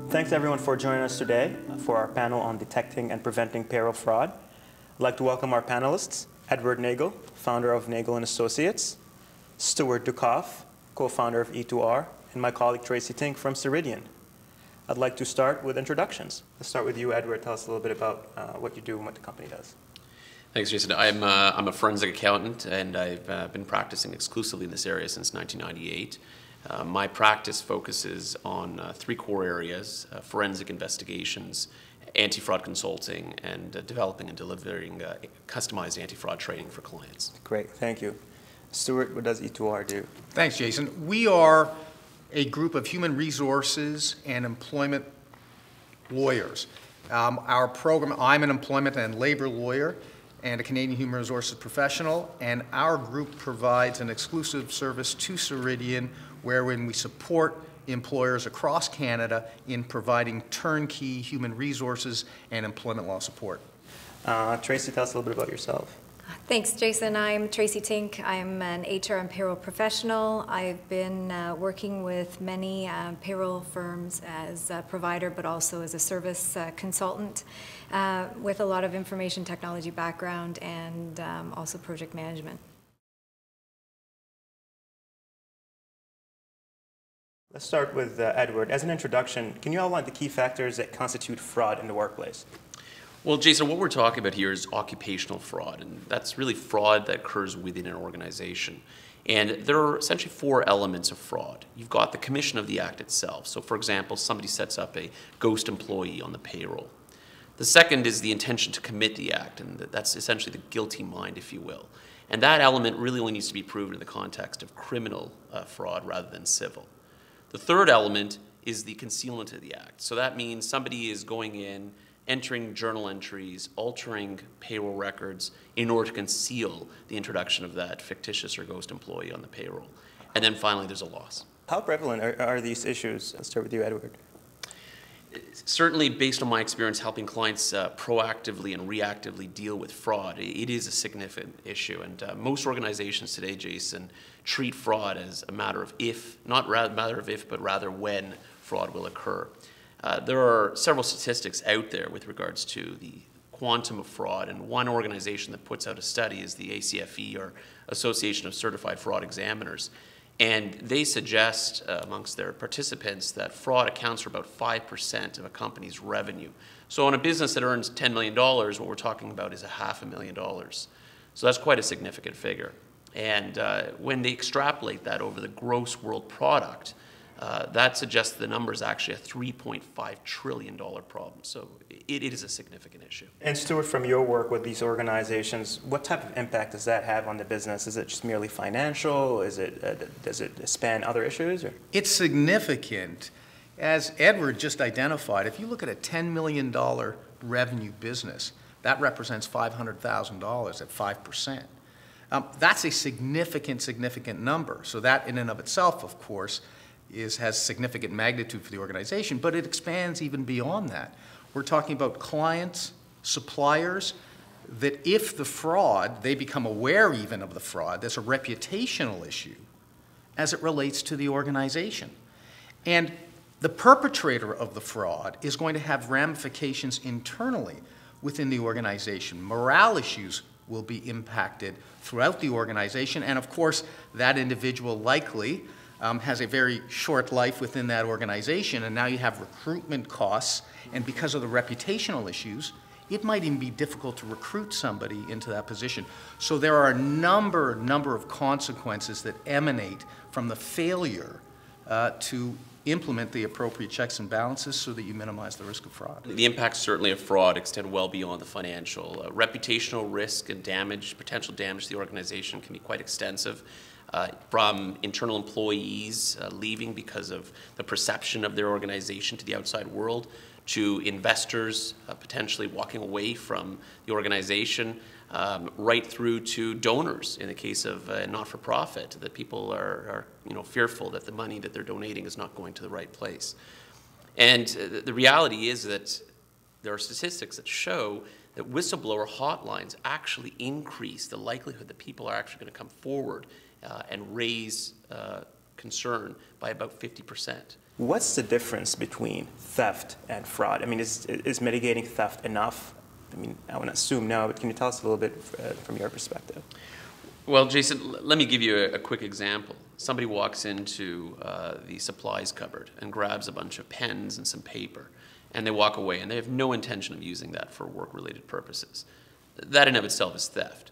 Thanks everyone for joining us today for our panel on detecting and preventing payroll fraud. I'd like to welcome our panelists, Edward Nagel, founder of Nagel & Associates, Stuart Dukoff, co-founder of E2R, and my colleague Tracy Tink from Ceridian. I'd like to start with introductions. Let's start with you, Edward. Tell us a little bit about what you do and what the company does. Thanks, Jason. I'm a forensic accountant, and I've been practicing exclusively in this area since 1998. My practice focuses on three core areas: forensic investigations, anti-fraud consulting, and developing and delivering customized anti-fraud training for clients. Great, thank you. Stuart, what does E2R do? Thanks, Jason. We are a group of human resources and employment lawyers. Our program, I'm an employment and labor lawyer and a Canadian human resources professional, and our group provides an exclusive service to Ceridian wherein we support employers across Canada in providing turnkey human resources and employment law support. Tracy, tell us a little bit about yourself. Thanks, Jason. I'm Tracy Tink. I'm an HR and payroll professional. I've been working with many payroll firms as a provider, but also as a service consultant with a lot of information technology background and also project management. Let's start with Edward. As an introduction, can you outline the key factors that constitute fraud in the workplace? Well, Jason, what we're talking about here is occupational fraud, and that's really fraud that occurs within an organization. And there are essentially four elements of fraud. You've got the commission of the act itself. So, for example, somebody sets up a ghost employee on the payroll. The second is the intention to commit the act, and that's essentially the guilty mind, if you will. And that element really only needs to be proven in the context of criminal fraud rather than civil. The third element is the concealment of the act. So that means somebody is going in, entering journal entries, altering payroll records in order to conceal the introduction of that fictitious or ghost employee on the payroll. And then finally, there's a loss. How prevalent are these issues? Let's start with you, Edward. Certainly, based on my experience helping clients proactively and reactively deal with fraud, it is a significant issue. And most organizations today, Jason, treat fraud as a matter of if, not a matter of if, but rather when fraud will occur. There are several statistics out there with regards to the quantum of fraud, and one organization that puts out a study is the ACFE, or Association of Certified Fraud Examiners. And they suggest amongst their participants that fraud accounts for about 5% of a company's revenue. So on a business that earns $10 million, what we're talking about is $500,000. So that's quite a significant figure. And when they extrapolate that over the gross world product, that suggests the number is actually a $3.5 trillion problem. So it is a significant issue. And Stuart, from your work with these organizations, what type of impact does that have on the business? Is it just merely financial? Is it, does it span other issues? Or? It's significant. As Edward just identified, if you look at a $10 million revenue business, that represents $500,000 at 5%. That's a significant number. So that in and of itself, of course, has significant magnitude for the organization, but it expands even beyond that. We're talking about clients, suppliers, that if the fraud, they become aware even of the fraud, there's a reputational issue as it relates to the organization. And the perpetrator of the fraud is going to have ramifications internally within the organization. Morale issues will be impacted throughout the organization, and of course, that individual likely has a very short life within that organization, and now you have recruitment costs, and because of the reputational issues, it might even be difficult to recruit somebody into that position. So there are a number of consequences that emanate from the failure to implement the appropriate checks and balances so that you minimize the risk of fraud. The impacts certainly of fraud extend well beyond the financial. Reputational risk and damage, potential damage to the organization can be quite extensive. From internal employees leaving because of the perception of their organization to the outside world, to investors potentially walking away from the organization, right through to donors in the case of not-for-profit, that people are fearful that the money that they're donating is not going to the right place. And the reality is that there are statistics that show that whistleblower hotlines actually increase the likelihood that people are actually going to come forward and raise concern by about 50%. What's the difference between theft and fraud? I mean, is mitigating theft enough? I mean, I would assume no, but can you tell us a little bit from your perspective? Well, Jason, let me give you a quick example. Somebody walks into the supplies cupboard and grabs a bunch of pens and some paper, and they walk away, and they have no intention of using that for work-related purposes. That in of itself is theft.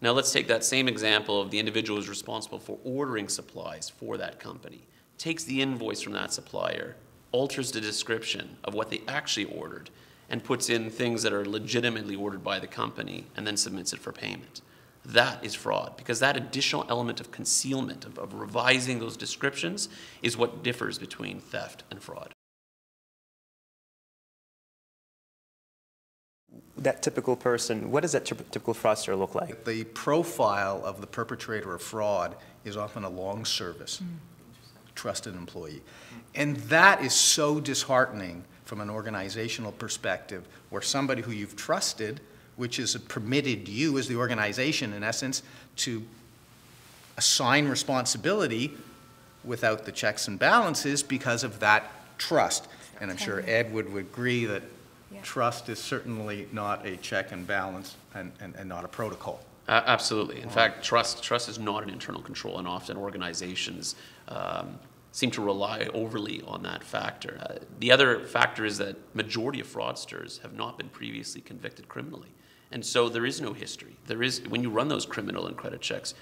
Now let's take that same example of the individual who's responsible for ordering supplies for that company, takes the invoice from that supplier, alters the description of what they actually ordered, and puts in things that are legitimately ordered by the company, and then submits it for payment. That is fraud, because that additional element of concealment, of revising those descriptions, is what differs between theft and fraud. That typical person, what does that typical fraudster look like? The profile of the perpetrator of fraud is often a long service, trusted employee. And that is so disheartening from an organizational perspective, where somebody who you've trusted, which has permitted you as the organization, in essence, to assign responsibility without the checks and balances because of that trust. And I'm sure Ed would agree that trust is certainly not a check and balance and not a protocol. Absolutely. In fact, trust is not an internal control, and often organizations seem to rely overly on that factor. The other factor is that majority of fraudsters have not been previously convicted criminally. And so there is no history. When you run those criminal and credit checks,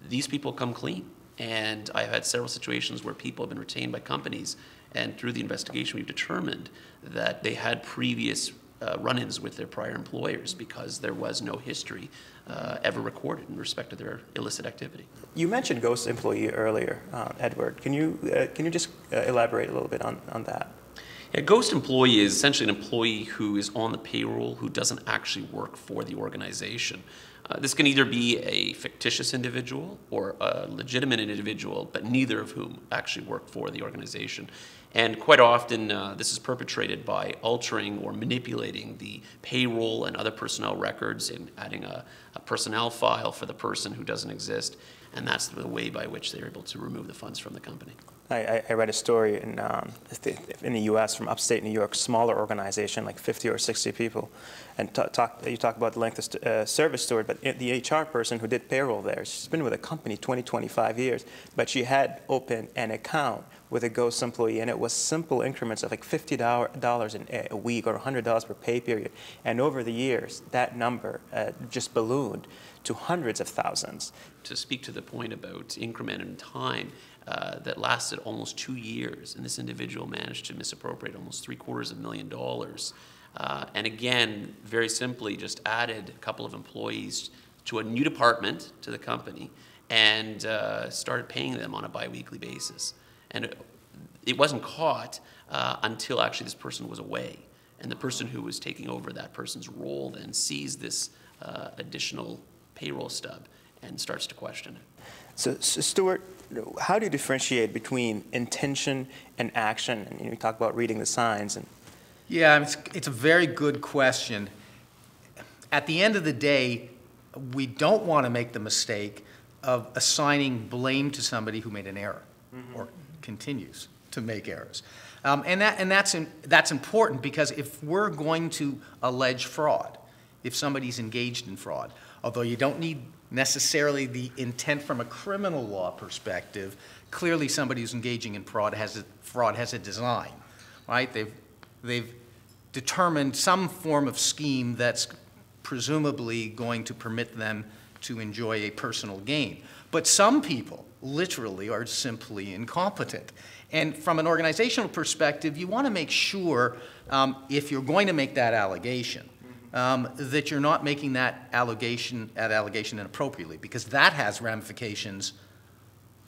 these people come clean. And I've had several situations where people have been retained by companies, and through the investigation we've determined that they had previous run-ins with their prior employers because there was no history ever recorded in respect to their illicit activity. You mentioned ghost employee earlier, Edward. Can you just elaborate a little bit on that? A ghost employee is essentially an employee who is on the payroll who doesn't actually work for the organization. This can either be a fictitious individual or a legitimate individual, but neither of whom actually work for the organization. And quite often, this is perpetrated by altering or manipulating the payroll and other personnel records and adding a personnel file for the person who doesn't exist. And that's the way by which they're able to remove the funds from the company. I read a story in the U.S. from upstate New York, smaller organization, like 50 or 60 people, and you talk about the length of service steward, but the HR person who did payroll there, she's been with a company 20, 25 years, but she had opened an account with a ghost employee, and it was simple increments of like $50 in a week or $100 per pay period, and over the years, that number just ballooned to hundreds of thousands. To speak to the point about increment in time, that lasted almost 2 years, and this individual managed to misappropriate almost $750,000. And again, very simply, just added a couple of employees to a new department to the company and started paying them on a biweekly basis. And it wasn't caught until actually this person was away. And the person who was taking over that person's role then sees this additional payroll stub and starts to question it. So Stuart, how do you differentiate between intention and action? And you talk about reading the signs. Yeah, it's a very good question. At the end of the day, we don't want to make the mistake of assigning blame to somebody who made an error or continues to make errors. And that's important, because if we're going to allege fraud, if somebody's engaged in fraud, although you don't need necessarily the intent from a criminal law perspective, clearly somebody who's engaging in fraud has a design, right? They've determined some form of scheme that's presumably going to permit them to enjoy a personal gain. But some people literally are simply incompetent. And from an organizational perspective, you want to make sure, if you're going to make that allegation, that you're not making that allegation inappropriately, because that has ramifications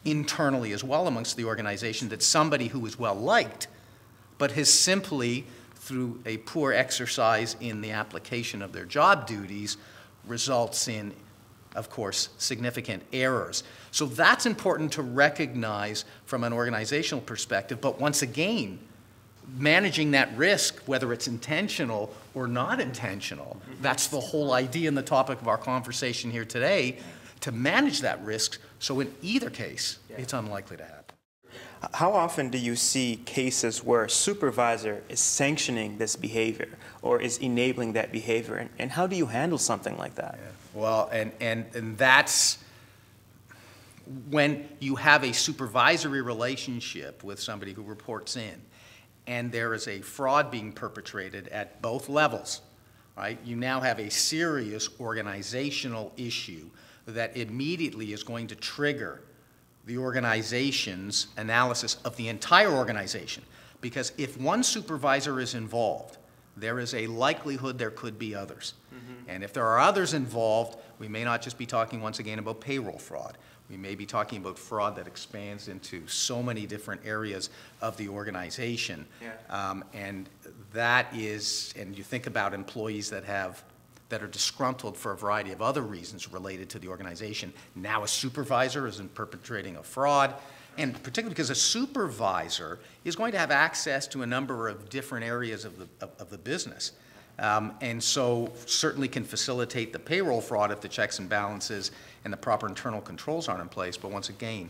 internally as well amongst the organization, that somebody who is well liked but has simply, through a poor exercise in the application of their job duties, results in, of course, significant errors. So that's important to recognize from an organizational perspective, but once again, managing that risk, whether it's intentional or not intentional, that's the whole idea and the topic of our conversation here today, to manage that risk so in either case, it's unlikely to happen. How often do you see cases where a supervisor is sanctioning this behavior or is enabling that behavior? And how do you handle something like that? Yeah. Well, and that's when you have a supervisory relationship with somebody who reports in, and there is a fraud being perpetrated at both levels, right? You now have a serious organizational issue that immediately is going to trigger the organization's analysis of the entire organization. Because if one supervisor is involved, there is a likelihood there could be others. And if there are others involved, we may not just be talking once again about payroll fraud. We may be talking about fraud that expands into so many different areas of the organization. Yeah. And that is, and you think about employees that are disgruntled for a variety of other reasons related to the organization. Now a supervisor is perpetrating a fraud, and particularly because a supervisor is going to have access to a number of different areas of the business. And so certainly can facilitate the payroll fraud if the checks and balances and the proper internal controls aren't in place. But once again,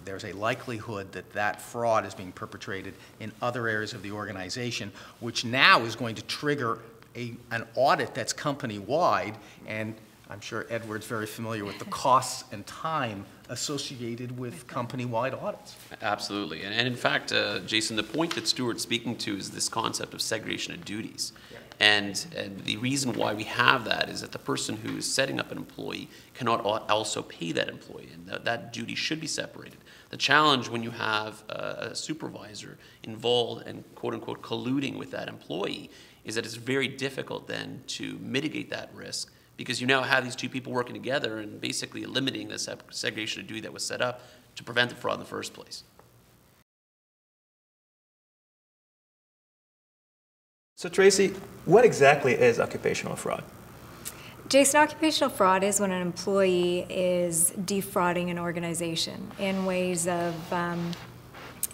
there's a likelihood that that fraud is being perpetrated in other areas of the organization, which now is going to trigger an audit that's company-wide. And I'm sure Edward's very familiar with the costs and time associated with company-wide audits. Absolutely. And in fact, Jason, the point that Stuart's speaking to is this concept of segregation of duties. Yeah. And the reason why we have that is that the person who is setting up an employee cannot also pay that employee, and that duty should be separated. The challenge when you have a supervisor involved and quote-unquote colluding with that employee is that it's very difficult then to mitigate that risk, because you now have these two people working together and basically eliminating the segregation of duty that was set up to prevent the fraud in the first place. So Tracy, what exactly is occupational fraud? Jason, occupational fraud is when an employee is defrauding an organization in ways of,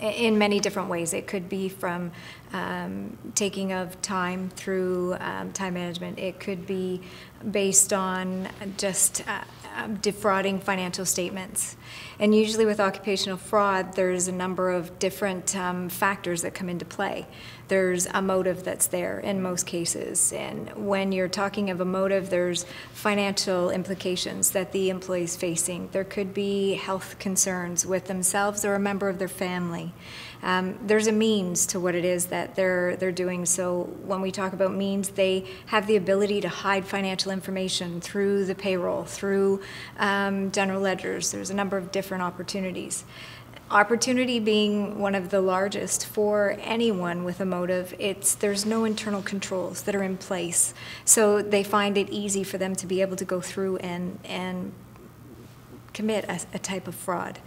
in many different ways. It could be from taking of time through time management. It could be based on just defrauding financial statements. And usually with occupational fraud, there's a number of different factors that come into play. There's a motive that's there in most cases. And when you're talking of a motive, there's financial implications that the employee is facing. There could be health concerns with themselves or a member of their family. There's a means to what it is that they're doing. So when we talk about means, they have the ability to hide financial information through the payroll, through general ledgers. There's a number of different opportunities. Opportunity being one of the largest for anyone with a motive, there's no internal controls that are in place. So they find it easy for them to be able to go through and commit a type of fraud.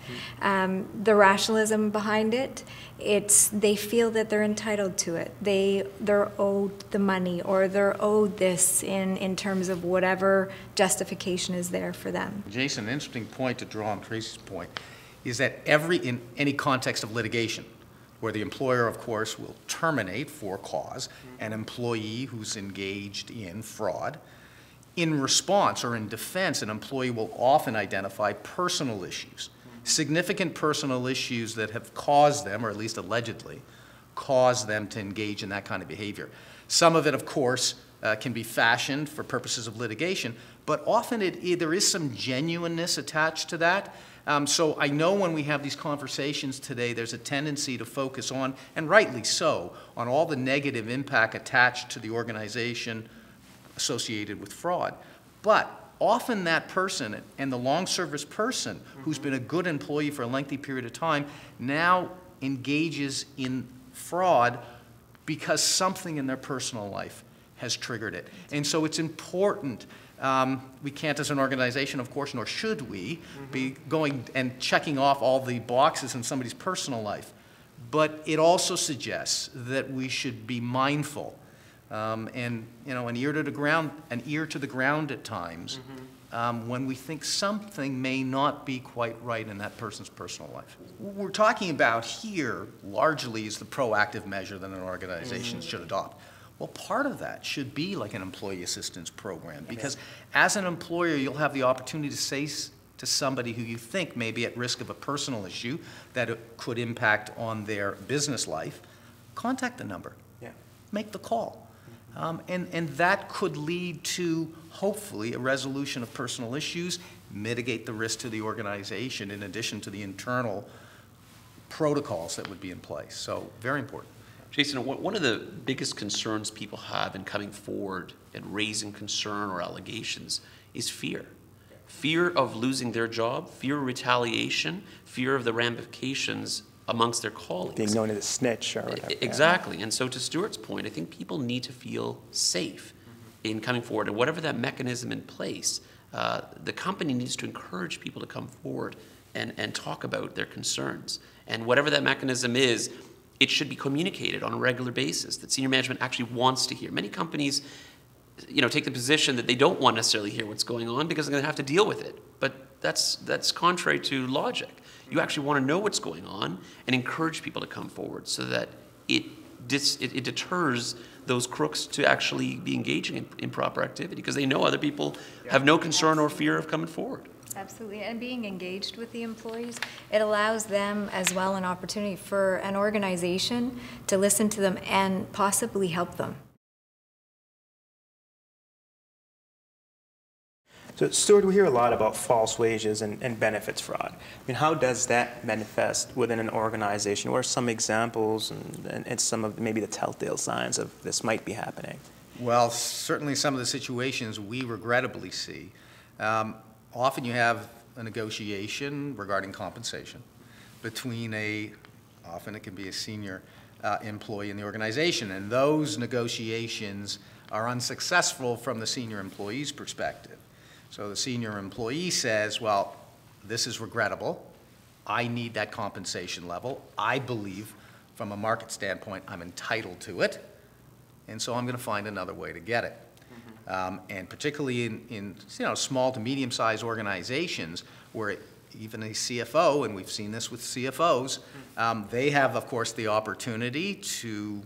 The rationalism behind it, they feel that they're entitled to it. They're owed the money, or they're owed this in terms of whatever justification is there for them. Jason, an interesting point to draw on Tracy's point is that in any context of litigation, where the employer, of course, will terminate for cause an employee who's engaged in fraud, in response or in defense, an employee will often identify personal issues, significant personal issues that have caused them, or at least allegedly, caused them to engage in that kind of behavior. Some of it, of course, can be fashioned for purposes of litigation, but often there is some genuineness attached to that. So I know when we have these conversations today, there's a tendency to focus on, and rightly so, on all the negative impact attached to the organization associated with fraud. But often that person, and the long service person who's been a good employee for a lengthy period of time, now engages in fraud because something in their personal life has triggered it. And so it's important. We can't, as an organization, of course, nor should we, be going and checking off all the boxes in somebody's personal life. But it also suggests that we should be mindful and, you know, an ear to the ground at times when we think something may not be quite right in that person's personal life. What we're talking about here largely is the proactive measure that an organization should adopt. Well, part of that should be like an employee assistance program, because as an employer, you'll have the opportunity to say to somebody who you think may be at risk of a personal issue that it could impact on their business life, contact the number. Yeah. Make the call. And that could lead to, hopefully, a resolution of personal issues, mitigate the risk to the organization in addition to the internal protocols that would be in place. So, very important. Jason, one of the biggest concerns people have in coming forward and raising concern or allegations is fear. Fear of losing their job, fear of retaliation, fear of the ramifications amongst their colleagues. Being known as a snitch or whatever. Exactly. And so to Stuart's point, I think people need to feel safe in coming forward. And whatever that mechanism in place, the company needs to encourage people to come forward and talk about their concerns. And whatever that mechanism is, it should be communicated on a regular basis that senior management actually wants to hear. Many companies, take the position that they don't want necessarily hear what's going on because they're going to have to deal with it. But that's contrary to logic. You actually want to know what's going on and encourage people to come forward so that it deters those crooks to actually be engaging in proper activity because they know other people have no concern or fear of coming forward. Absolutely, and being engaged with the employees, it allows them as well an opportunity for an organization to listen to them and possibly help them. So, Stuart, we hear a lot about false wages and benefits fraud. I mean, how does that manifest within an organization? What are some examples and some of maybe the telltale signs of this might be happening? Well, certainly some of the situations we regrettably see. Often you have a negotiation regarding compensation between often it can be a senior employee in the organization, and those negotiations are unsuccessful from the senior employee's perspective. So the senior employee says, well, this is regrettable. I need that compensation level. I believe from a market standpoint I'm entitled to it, and so I'm going to find another way to get it. And particularly in small to medium-sized organizations where even a CFO, and we've seen this with CFOs, they have, of course, the opportunity to,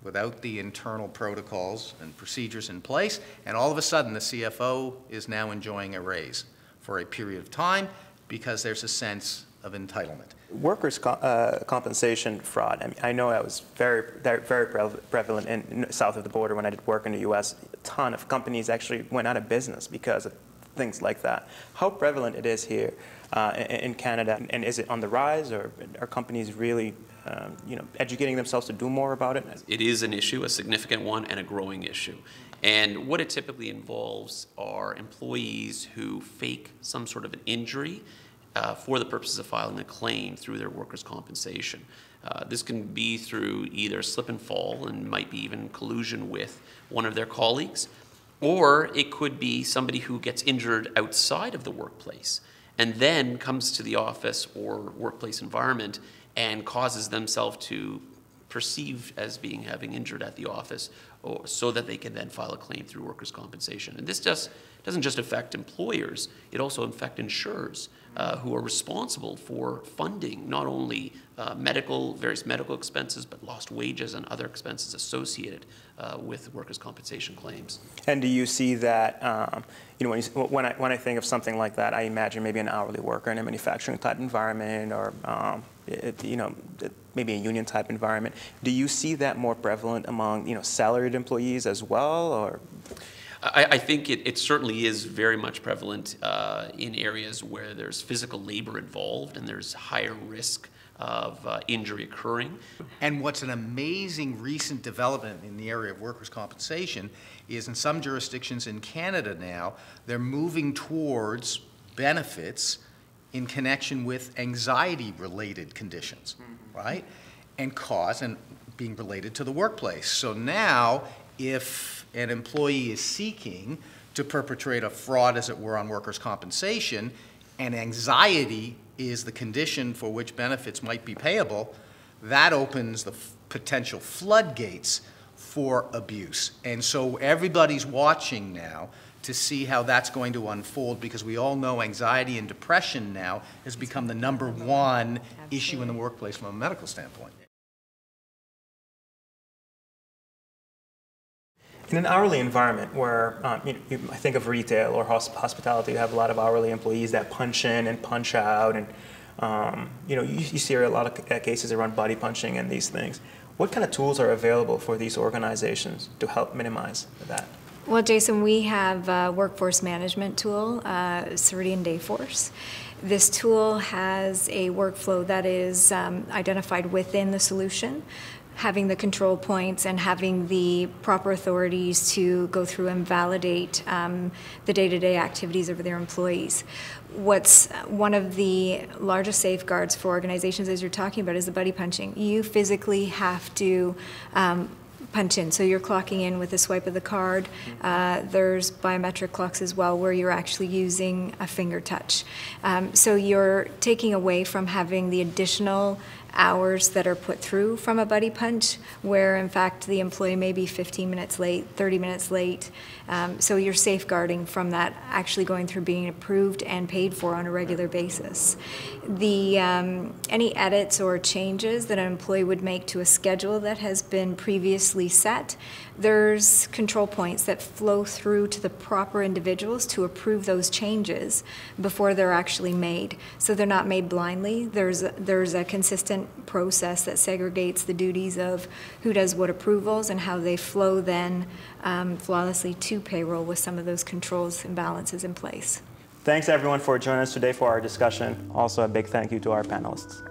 without the internal protocols and procedures in place, and all of a sudden the CFO is now enjoying a raise for a period of time because there's a sense of entitlement. Workers' compensation fraud. I mean, I know that was very prevalent in south of the border when I did work in the U.S. A ton of companies actually went out of business because of things like that. How prevalent it is here in Canada, and is it on the rise, or are companies really educating themselves to do more about it? It is an issue, a significant one, and a growing issue. And what it typically involves are employees who fake some sort of an injury for the purposes of filing a claim through their workers' compensation. This can be through either slip and fall and might be even collusion with one of their colleagues, or it could be somebody who gets injured outside of the workplace and then comes to the office or workplace environment and causes themselves to perceived as having injured at the office, so that they can then file a claim through workers' compensation. And this doesn't just affect employers, it also affects insurers who are responsible for funding not only various medical expenses, but lost wages and other expenses associated with workers' compensation claims. And do you see that, when I think of something like that, I imagine maybe an hourly worker in a manufacturing type environment, or maybe a union type environment. Do you see that more prevalent among salaried employees as well, or? I think it certainly is very much prevalent in areas where there's physical labor involved and there's higher risk of injury occurring. And what's an amazing recent development in the area of workers' compensation is in some jurisdictions in Canada now, they're moving towards benefits in connection with anxiety-related conditions, right? And being related to the workplace. So now, if an employee is seeking to perpetrate a fraud, as it were, on workers' compensation, and anxiety is the condition for which benefits might be payable, that opens the potential floodgates for abuse. And so everybody's watching now to see how that's going to unfold, because we all know anxiety and depression now has become the #1 issue in the workplace from a medical standpoint. In an hourly environment where I think of retail or hospitality, you have a lot of hourly employees that punch in and punch out, and you see a lot of cases around body punching and these things. What kind of tools are available for these organizations to help minimize that? Well, Jason, we have a workforce management tool, Ceridian Dayforce. This tool has a workflow that is identified within the solution, having the control points and having the proper authorities to go through and validate the day-to-day activities of their employees. What's one of the largest safeguards for organizations, as you're talking about, is the buddy punching. You physically have to punch in. So you're clocking in with a swipe of the card. There's biometric clocks as well where you're actually using a finger touch. So you're taking away from having the additional hours that are put through from a buddy punch, where in fact the employee may be 15 minutes late, 30 minutes late. So you're safeguarding from that actually going through being approved and paid for on a regular basis. Any edits or changes that an employee would make to a schedule that has been previously set, there's control points that flow through to the proper individuals to approve those changes before they're actually made. So they're not made blindly. There's a consistent process that segregates the duties of who does what approvals and how they flow then flawlessly to payroll with some of those controls and balances in place. Thanks everyone for joining us today for our discussion. Also a big thank you to our panelists.